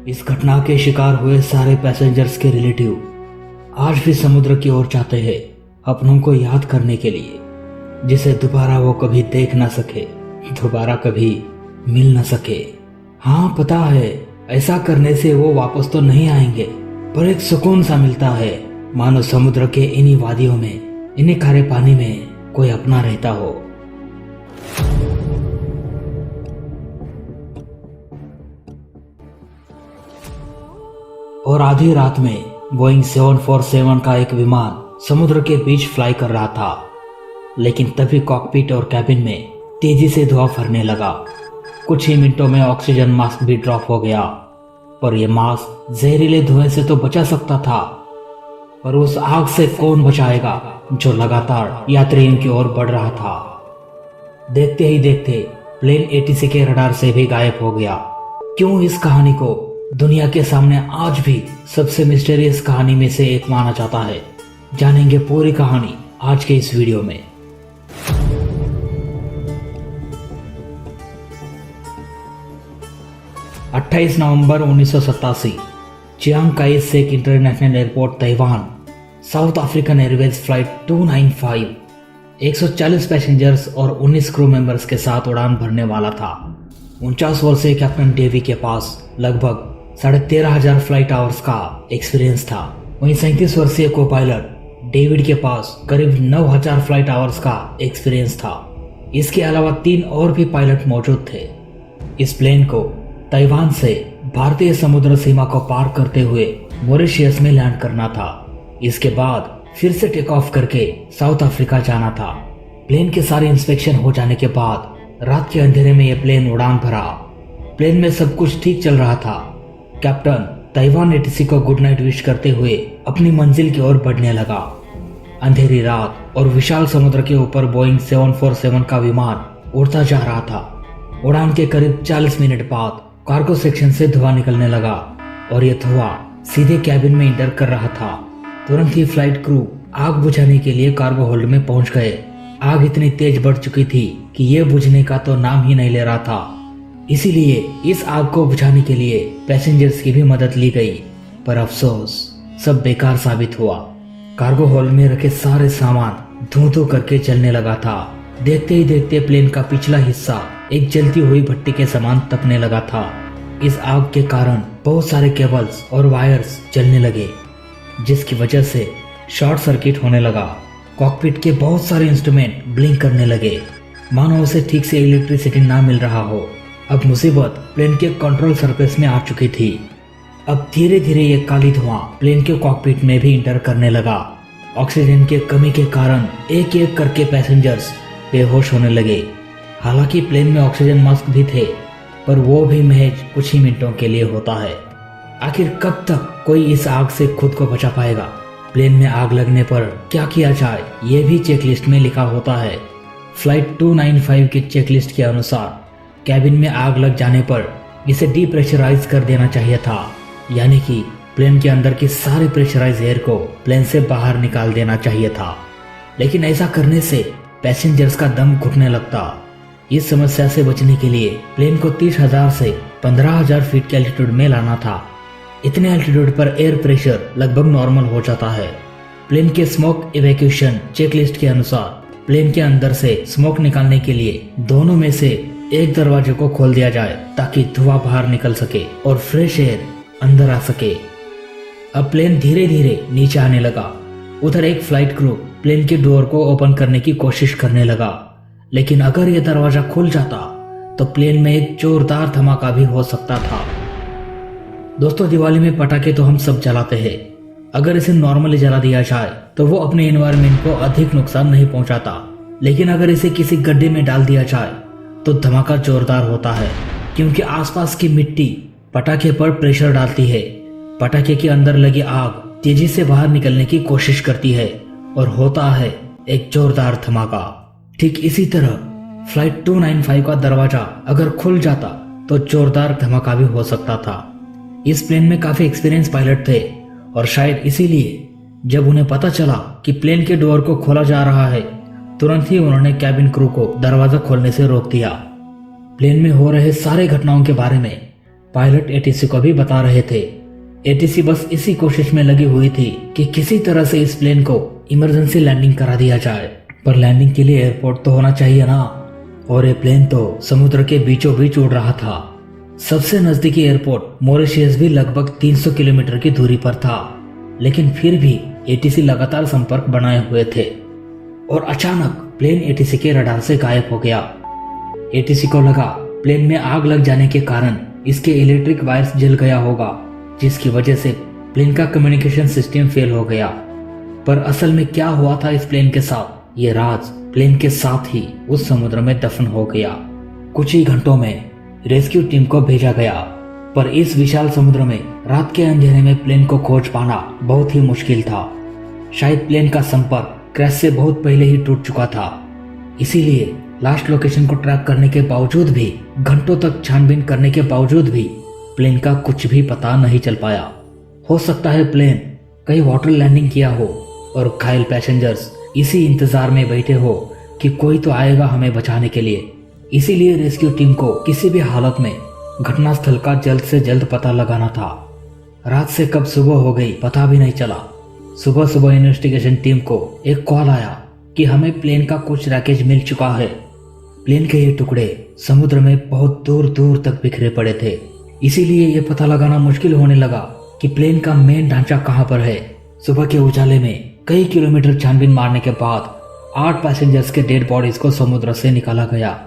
इस घटना के शिकार हुए सारे पैसेंजर्स के रिलेटिव आज भी समुद्र की ओर जाते हैं अपनों को याद करने के लिए, जिसे दोबारा वो कभी देख ना सके, दोबारा कभी मिल ना सके। हाँ पता है, ऐसा करने से वो वापस तो नहीं आएंगे, पर एक सुकून सा मिलता है, मानो समुद्र के इन्हीं वादियों में, इन्हीं खारे पानी में कोई अपना रहता हो। और आधी रात में बोइंग 747 का एक विमान समुद्र के बीच फ्लाई कर रहा था, लेकिन तभी कॉकपिट और कैबिन में तेजी से धुआं भरने लगा। कुछ ही मिनटों में ऑक्सीजन मास्क भी ड्रॉप हो गया, पर यह मास्क जहरीले धुएं से तो बचा सकता था, पर उस आग से कौन बचाएगा जो लगातार यात्रियों की ओर बढ़ रहा था। देखते ही देखते प्लेन ATC के रडार से भी गायब हो गया। क्यों इस कहानी को दुनिया के सामने आज भी सबसे मिस्टीरियस कहानी में से एक माना जाता है, जानेंगे पूरी कहानी आज के इस वीडियो में। नवंबर 1987 Chiang Kai Shek international airport Taiwan, south African Airways flight 295 140 passengers और 19 क्रू मेंबर्स के साथ उड़ान भरने वाला था। 49 वर्षीय कैप्टन डेवी के पास लगभग 13,500 फ्लाइट आवर्स का एक्सपीरियंस था। वहीं 37 वर्षीय को पायलट डेविड के पास करीब 9,000 फ्लाइट आवर्स का एक्सपीरियंस था। इसके अलावा 3 और भी पायलट मौजूद थे। इस प्लेन को ताइवान से भारतीय समुद्र सीमा को पार करते हुए मॉरिशस में लैंड करना था। इसके बाद फिर से टेक ऑफ करके साउथ अफ्रीका जाना था। प्लेन के सारे इंस्पेक्शन हो जाने के बाद रात के अंधेरे में यह प्लेन उड़ान भरा। प्लेन में सब कुछ ठीक चल रहा था। कैप्टन ताइवान ATC को गुड नाइट विश करते हुए अपनी मंजिल की ओर बढ़ने लगा। अंधेरी रात और विशाल समुद्र के ऊपर बोइंग 747 का विमान उड़ता जा रहा था। उड़ान के करीब 40 मिनट बाद कार्गो सेक्शन से धुआं निकलने लगा और यह धुआं सीधे कैबिन में इंटर कर रहा था। तुरंत ही फ्लाइट क्रू आग बुझाने के लिए कार्गो होल्ड में पहुंच गए। आग इतनी तेज बढ़ चुकी थी कि यह बुझने का तो नाम ही नहीं ले रहा था। इसीलिए इस आग को बुझाने के लिए पैसेंजर्स की भी मदद ली गई, पर अफसोस सब बेकार साबित हुआ। कार्गो होल्ड में रखे सारे सामान धू धू करके जलने लगा था। देखते ही देखते प्लेन का पिछला हिस्सा एक जलती हुई भट्टी के समान तपने लगा था। इस आग के कारण बहुत सारे केबल्स और वायर्स जलने लगे, जिसकी वजह से शॉर्ट सर्किट होने लगा। कॉकपिट के बहुत सारे इंस्ट्रूमेंट ब्लिंक करने लगे, मानो उसे ठीक से इलेक्ट्रिसिटी ना मिल रहा हो। अब मुसीबत प्लेन के कंट्रोल सरफेस में आ चुकी थी। अब धीरे धीरे ये काली धुआं प्लेन के कॉकपिट में भी इंटर करने लगा। ऑक्सीजन के कमी के कारण एक एक करके पैसेंजर्स बेहोश होने लगे। हालांकि प्लेन में ऑक्सीजन मास्क भी थे, पर वो भी महज कुछ ही मिनटों के लिए होता है। आखिर कब तक कोई इस आग से खुद को बचा पाएगा? प्लेन में आग लगने पर क्या किया जाए, ये भी चेकलिस्ट में लिखा होता है। फ्लाइट 295 की चेकलिस्ट के अनुसार कैबिन में आग लग जाने पर इसे डीप्रेशराइज कर देना चाहिए था, यानी कि प्लेन के अंदर की सारी प्रेशराइज एयर को प्लेन से बाहर निकाल देना चाहिए था। लेकिन ऐसा करने से पैसेंजर्स का दम घुटने लगता। इस समस्या से बचने के लिए प्लेन को 30,000 से 15,000 फीट के एल्टीट्यूड में लाना था। इतने एल्टीट्यूड पर एयर प्रेशर लगभग नॉर्मल हो जाता है। प्लेन के स्मोक इवैक्यूएशन चेकलिस्ट के अनुसार प्लेन के अंदर से स्मोक निकालने के लिए दोनों में से एक दरवाजे को खोल दिया जाए, ताकि धुआं बाहर निकल सके और फ्रेश एयर अंदर आ सके। अब प्लेन धीरे धीरे नीचे आने लगा। उधर एक फ्लाइट क्रू प्लेन के डोर को ओपन करने की कोशिश करने लगा, लेकिन अगर यह दरवाजा खुल जाता तो प्लेन में एक जोरदार धमाका भी हो सकता था। दोस्तों, दिवाली में पटाखे तो हम सब जलाते हैं। अगर इसे नॉर्मली जला दिया जाए तो वो अपने एनवायरनमेंट को अधिक नुकसान नहीं पहुंचाता, लेकिन अगर इसे किसी गड्ढे में डाल दिया जाए तो धमाका जोरदार होता है, क्योंकि आसपास की मिट्टी पटाखे पर प्रेशर डालती है। पटाखे के अंदर लगी आग तेजी से बाहर निकलने की कोशिश करती है और होता है एक जोरदार धमाका। ठीक इसी तरह फ्लाइट 295 का दरवाजा अगर खुल जाता तो जोरदार धमाका भी हो सकता था। इस प्लेन में काफी एक्सपीरियंस पायलट थे और शायद इसीलिए जब उन्हें पता चला कि प्लेन के डोर को खोला जा रहा है, तुरंत ही उन्होंने कैबिन क्रू को दरवाजा खोलने से रोक दिया। प्लेन में हो रहे सारे घटनाओं के बारे में पायलट एटीसी को भी बता रहे थे। एटीसी बस इसी कोशिश में लगी हुई थी कि किसी तरह से इस प्लेन को इमरजेंसी लैंडिंग करा दिया जाए, पर लैंडिंग के लिए एयरपोर्ट तो होना चाहिए ना, और ये प्लेन तो समुद्र के बीचों बीच उड़ रहा था। सबसे नजदीकी एयरपोर्ट मॉरिशस भी लगभग 300 किलोमीटर की दूरी पर था, लेकिन फिर भी एटीसी लगातार संपर्क बनाए हुए थे। और अचानक प्लेन एटीसी के रडार से गायब हो गया। एटीसी को लगा प्लेन में आग लग जाने के कारण इसके इलेक्ट्रिक वायर्स जल गया होगा, जिसकी वजह से प्लेन का कम्युनिकेशन सिस्टम फेल हो गया। पर असल में क्या हुआ था इस प्लेन के साथ, ये राज प्लेन के साथ ही उस समुद्र में दफन हो गया। कुछ ही घंटों में रेस्क्यू टीम को भेजा गया, पर इस विशाल समुद्र में रात के अंधेरे में प्लेन को खोज पाना बहुत ही मुश्किल था। शायद प्लेन का संपर्क क्रैश से बहुत पहले ही टूट चुका था, इसीलिए लास्ट लोकेशन को ट्रैक करने के बावजूद भी, घंटों तक छानबीन करने के बावजूद भी प्लेन का कुछ भी पता नहीं चल पाया। हो सकता है प्लेन कहीं वाटर लैंडिंग किया हो और घायल पैसेंजर्स इसी इंतजार में बैठे हो कि कोई तो आएगा हमें बचाने के लिए। इसीलिए रेस्क्यू टीम को किसी भी हालत में घटनास्थल का जल्द से जल्द पता लगाना था। रात से कब सुबह हो गई पता भी नहीं चला। सुबह सुबह इन्वेस्टिगेशन टीम को एक कॉल आया कि हमें प्लेन का कुछ रैकेज मिल चुका है। प्लेन के ये टुकड़े समुद्र में बहुत दूर दूर तक बिखरे पड़े थे, इसीलिए ये पता लगाना मुश्किल होने लगा कि प्लेन का मेन ढांचा कहाँ पर है। सुबह के उजाले में कई किलोमीटर छानबीन मारने के बाद 8 पैसेंजर्स के डेड बॉडीज को समुद्र से निकाला गया।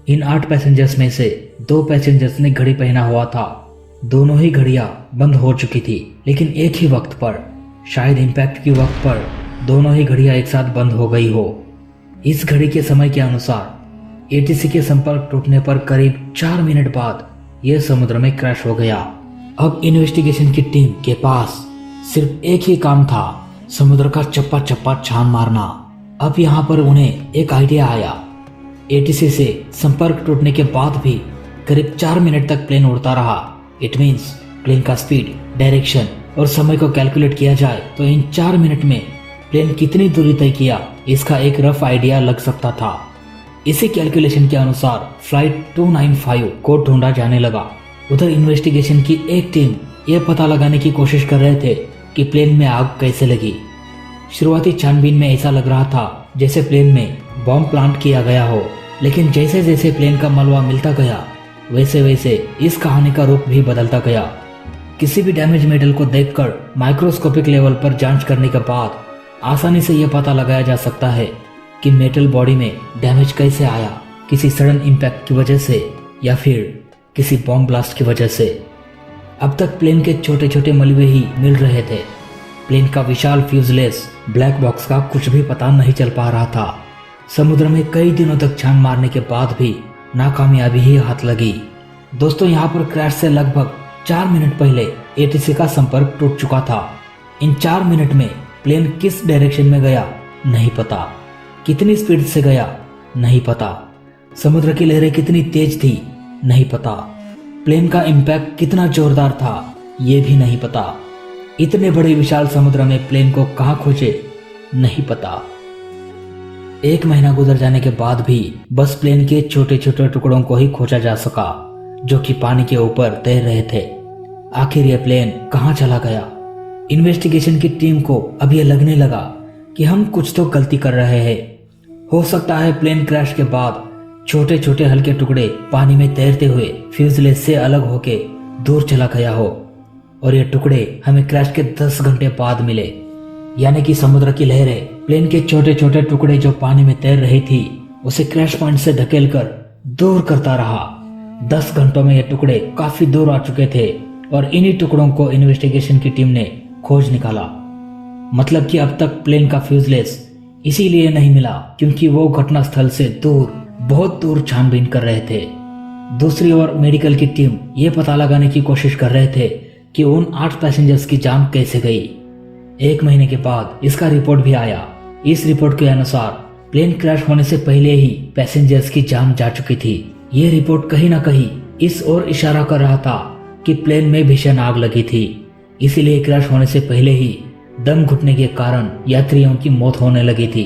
इन 8 पैसेंजर्स में से 2 पैसेंजर्स ने घड़ी पहना हुआ था। दोनों ही घड़ियां बंद हो चुकी थी, लेकिन एक ही वक्त पर, शायद इम्पैक्ट के वक्त पर दोनों ही घड़ियां एक साथ बंद हो गई हो। इस घड़ी के समय के अनुसार एटीसी के संपर्क टूटने पर करीब 4 मिनट बाद यह समुद्र में क्रैश हो गया। अब इन्वेस्टिगेशन की टीम के पास सिर्फ एक ही काम था, समुद्र का चप्पा चप्पा छान मारना। अब यहाँ पर उन्हें एक आइडिया आया। एटीसी से संपर्क टूटने के बाद भी करीब 4 मिनट तक प्लेन उड़ता रहा। इट मीन्स प्लेन का स्पीड, डायरेक्शन और समय को कैलकुलेट किया जाए तो इन 4 मिनट में प्लेन कितनी दूरी तय किया, इसका एक रफ आइडिया लग सकता था। इसी कैलकुलेशन के अनुसार फ्लाइट 295 को ढूंढा जाने लगा। उधर इन्वेस्टिगेशन की एक टीम यह पता लगाने की कोशिश कर रहे थे कि प्लेन में आग कैसे लगी। शुरुआती छानबीन में ऐसा लग रहा था जैसे प्लेन में बॉम्ब प्लांट किया गया हो, लेकिन जैसे जैसे प्लेन का मलबा मिलता गया वैसे वैसे इस कहानी का रूप भी बदलता गया। किसी भी डैमेज मेटल को देखकर माइक्रोस्कोपिक लेवल पर जांच करने के बाद आसानी से यह पता लगाया जा सकता है कि मेटल बॉडी में डैमेज कैसे आया, किसी सडन इम्पैक्ट की वजह से या फिर किसी बॉम्ब ब्लास्ट की वजह से। अब तक प्लेन के छोटे छोटे मलबे ही मिल रहे थे। प्लेन का विशाल फ्यूजलेस ब्लैक बॉक्स का कुछ भी पता नहीं चल पा रहा था। समुद्र में कई दिनों तक छान मारने के बाद भी नाकामयाबी ही हाथ लगी। दोस्तों, यहाँ पर क्रैश से लगभग 4 मिनट पहले एटीसी का संपर्क टूट चुका था। इन 4 मिनट में प्लेन किस डायरेक्शन में गया नहीं पता, कितनी स्पीड से गया नहीं पता, समुद्र की लहरें कितनी तेज थी नहीं पता, प्लेन का इम्पैक्ट कितना जोरदार था ये भी नहीं पता। इतने बड़े विशाल समुद्र में प्लेन को कहाँ खोजे नहीं पता। 1 महीना गुजर जाने के बाद भी बस प्लेन के छोटे छोटे टुकड़ों को ही खोजा जा सका जो कि पानी के ऊपर तैर रहे थे। आखिर यह प्लेन कहाँ चला गया? इन्वेस्टिगेशन की टीम को अब यह लगने लगा कि हम कुछ तो गलती कर रहे हैं। हो सकता है प्लेन क्रैश के बाद छोटे छोटे हल्के टुकड़े पानी में तैरते हुए फ्यूजलेज से अलग होके दूर चला गया हो और ये टुकड़े हमें क्रैश के 10 घंटे बाद मिले। यानी कि समुद्र की लहरें प्लेन के छोटे छोटे टुकड़े जो पानी में तैर रही थी उसे क्रैश पॉइंट से धकेलकर दूर करता रहा। 10 घंटों में ये टुकड़े काफी दूर आ चुके थे और इन्हीं टुकड़ों को इन्वेस्टिगेशन की टीम ने खोज निकाला। मतलब कि अब तक प्लेन का फ्यूजलेस इसीलिए नहीं मिला क्योंकि वो घटनास्थल से दूर, बहुत दूर छानबीन कर रहे थे। दूसरी ओर मेडिकल की टीम ये पता लगाने की कोशिश कर रहे थे कि उन 8 पैसेंजर्स की जान कैसे गई। 1 महीने के बाद इसका रिपोर्ट भी आया। इस रिपोर्ट के अनुसार प्लेन क्रैश होने से पहले ही पैसेंजर्स की जान जा चुकी थी। ये रिपोर्ट कहीं ना कहीं इस ओर इशारा कर रहा था कि प्लेन में भीषण आग लगी थी, इसीलिए क्रैश होने से पहले ही दम घुटने के कारण यात्रियों की मौत होने लगी थी।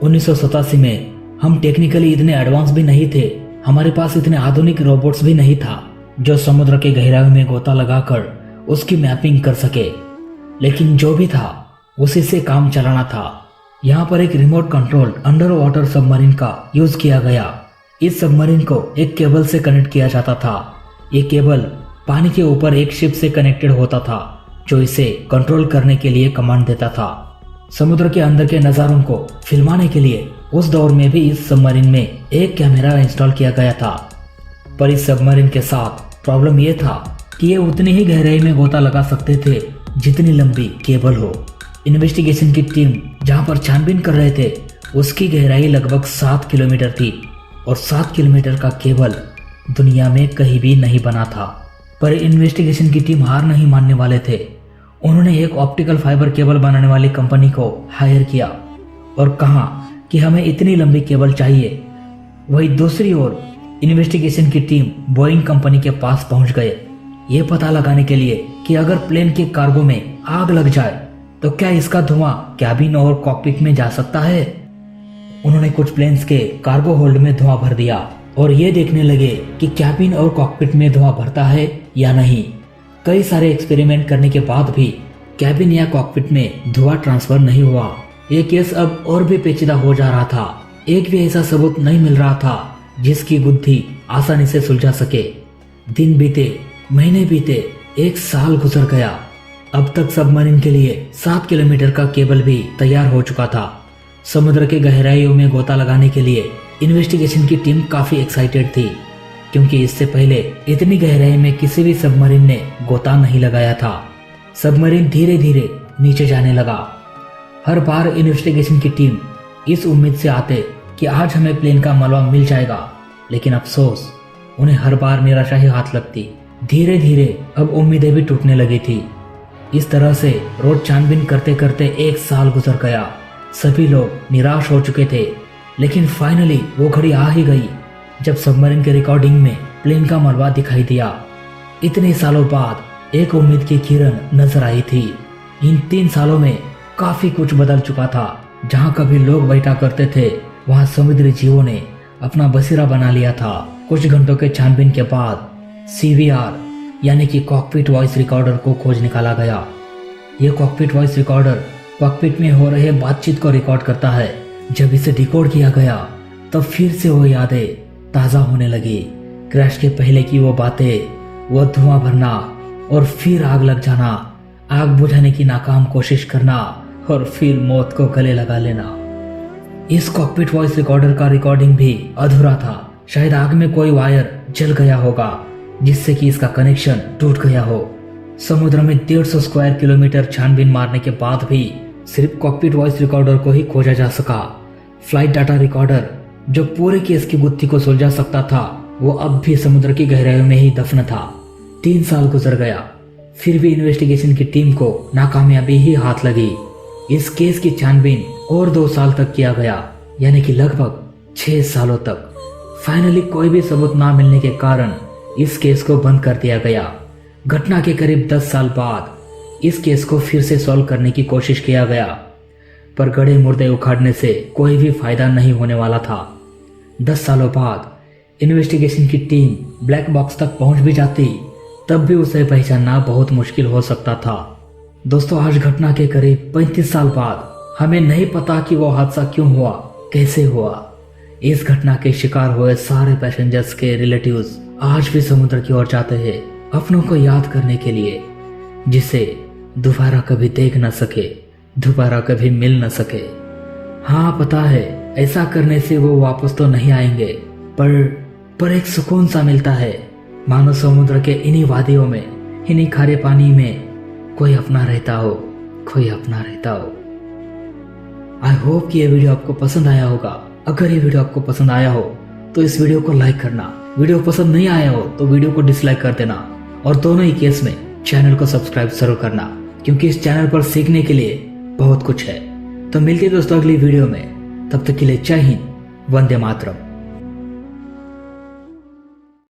1987 में हम टेक्निकली इतने एडवांस भी नहीं थे, हमारे पास इतने आधुनिक रोबोट्स भी नहीं था, जो समुद्र के गहराई में गोता लगाकर उसकी मैपिंग कर सके। लेकिन जो भी था उसी से काम चलाना था। यहाँ पर एक remote control under water submarine का यूज किया गया। इस सबमरीन को एक केबल से कनेक्ट किया जाता था। ये केबल पानी के ऊपर एक शिप से कनेक्टेड होता था जो इसे कंट्रोल करने के लिए कमांड देता था। समुद्र के अंदर के नज़ारों को फिल्माने के लिए उस दौर में भी इस सबमरीन में एक कैमरा इंस्टॉल किया गया था। पर इस सबमरीन के साथ प्रॉब्लम ये था कि ये उतनी ही गहराई में गोता लगा सकते थे जितनी लंबी केबल हो। इन्वेस्टिगेशन की टीम जहां पर छानबीन कर रहे थे उसकी गहराई लगभग 7 किलोमीटर थी और 7 किलोमीटर का केबल दुनिया में कहीं भी नहीं बना था। पर इन्वेस्टिगेशन की टीम हार नहीं मानने वाले थे। उन्होंने एक ऑप्टिकल फाइबर केबल बनाने वाली कंपनी को हायर किया और कहा कि हमें इतनी लंबी केबल चाहिए। वही दूसरी ओर इन्वेस्टिगेशन की टीम बोइंग कंपनी के पास पहुंच गए ये पता लगाने के लिए कि अगर प्लेन के कार्गो में आग लग जाए तो क्या इसका धुआं कैबिन और कॉकपिट में जा सकता है। उन्होंने कुछ प्लेन्स के कार्गो होल्ड में धुआं भर दिया और ये देखने लगे कि कैबिन और कॉकपिट में धुआं भरता है या नहीं। कई सारे एक्सपेरिमेंट करने के बाद भी कैबिन या कॉकपिट में धुआं ट्रांसफर नहीं हुआ। ये केस अब और भी पेचीदा हो जा रहा था। एक भी ऐसा सबूत नहीं मिल रहा था जिसकी बुद्धि आसानी से सुलझा सके। दिन बीते, महीने बीते, 1 साल गुजर गया। अब तक सबमरीन के लिए 7 किलोमीटर का केबल भी तैयार हो चुका था। समुद्र के गहराइयों में गोता लगाने के लिए इन्वेस्टिगेशन की टीम काफी एक्साइटेड थी क्योंकि इससे पहले इतनी गहराई में किसी भी सबमरीन ने गोता नहीं लगाया था। सबमरीन धीरे धीरे नीचे जाने लगा। हर बार इन्वेस्टिगेशन की टीम इस उम्मीद से आते कि आज हमें प्लेन का मलबा मिल जाएगा, लेकिन अफसोस उन्हें हर बार निराशा ही हाथ लगती। धीरे धीरे अब उम्मीदें भी टूटने लगी थी। इस तरह से रोज छानबीन करते करते 1 साल गुजर गया। सभी लोग निराश हो चुके थे, लेकिन फाइनली वो घड़ी आ ही गई जब सबमरीन के रिकॉर्डिंग में प्लेन का मलबा दिखाई दिया। इतने सालों बाद एक उम्मीद की किरण नजर आई थी। इन 3 सालों में काफी कुछ बदल चुका था। जहाँ कभी लोग बैठा करते थे वहाँ समुद्री जीवों ने अपना बसेरा बना लिया था। कुछ घंटों के छानबीन के बाद CVR यानी कि कॉकपिट वॉइस रिकॉर्डर को खोज निकाला गया। ये कॉकपिट वॉइस रिकॉर्डर कॉकपिट में हो रहे बातचीत को रिकॉर्ड करता है। जब इसे डिकोड किया गया तब फिर से वो यादें ताज़ा होने लगी। क्रैश के पहले की वो बातें, वो धुआं भरना और फिर आग लग जाना, आग बुझाने की नाकाम कोशिश करना और फिर मौत को गले लगा लेना। इस कॉकपिट वॉइस रिकॉर्डर का रिकॉर्डिंग भी अधूरा था। शायद आग में कोई वायर जल गया होगा जिससे कि इसका कनेक्शन टूट गया हो। समुद्र में 150 स्क्वायर किलोमीटर छानबीन मारने के बाद भी सिर्फ कॉकपिट वॉइस रिकॉर्डर को ही खोजा जा सका। फ्लाइट डाटा रिकॉर्डर जो पूरे केस की गुत्थी को सुलझा सकता था वो अब भी समुद्र की गहराइयों में ही दफन था। 3 साल गुजर गया, फिर भी इन्वेस्टिगेशन की टीम को नाकामयाबी ही हाथ लगी। इस केस की छानबीन और 2 साल तक किया गया, यानी कि लगभग 6 सालों तक। फाइनली कोई भी सबूत ना मिलने के कारण इस केस को बंद कर दिया गया। घटना के करीब 10 साल बाद इस केस को फिर से सॉल्व करने की कोशिश किया गया, पर गड़े मुर्दे उखाड़ने से कोई भी फायदा नहीं होने वाला था। 10 सालों बाद इन्वेस्टिगेशन की टीम ब्लैक बॉक्स तक पहुंच भी जाती तब भी उसे पहचानना बहुत मुश्किल हो सकता था। दोस्तों, आज घटना के करीब 35 साल बाद हमें नहीं पता कि वो हादसा क्यों हुआ, कैसे हुआ। इस घटना के शिकार हुए सारे पैसेंजर्स के रिलेटिव्स आज भी समुद्र की ओर जाते हैं अपनों को याद करने के लिए, जिसे दोबारा कभी देख न सके, दोबारा कभी मिल न सके। हाँ, पता है ऐसा करने से वो वापस तो नहीं आएंगे, पर एक सुकून सा मिलता है, मानो समुद्र के इन्हीं वादियों में, इन्हीं खारे पानी में कोई अपना रहता हो, कोई अपना रहता हो। आई होप कि ये वीडियो आपको पसंद आया होगा। अगर ये वीडियो आपको पसंद आया हो तो इस वीडियो को लाइक करना, वीडियो पसंद नहीं आया हो तो वीडियो को डिसलाइक कर देना, और दोनों ही केस में चैनल को सब्सक्राइब जरूर करना, क्योंकि इस चैनल पर सीखने के लिए बहुत कुछ है। तो मिलते हैं दोस्तों अगली वीडियो में, तब तक के लिए जय हिंद, वंदे मातरम।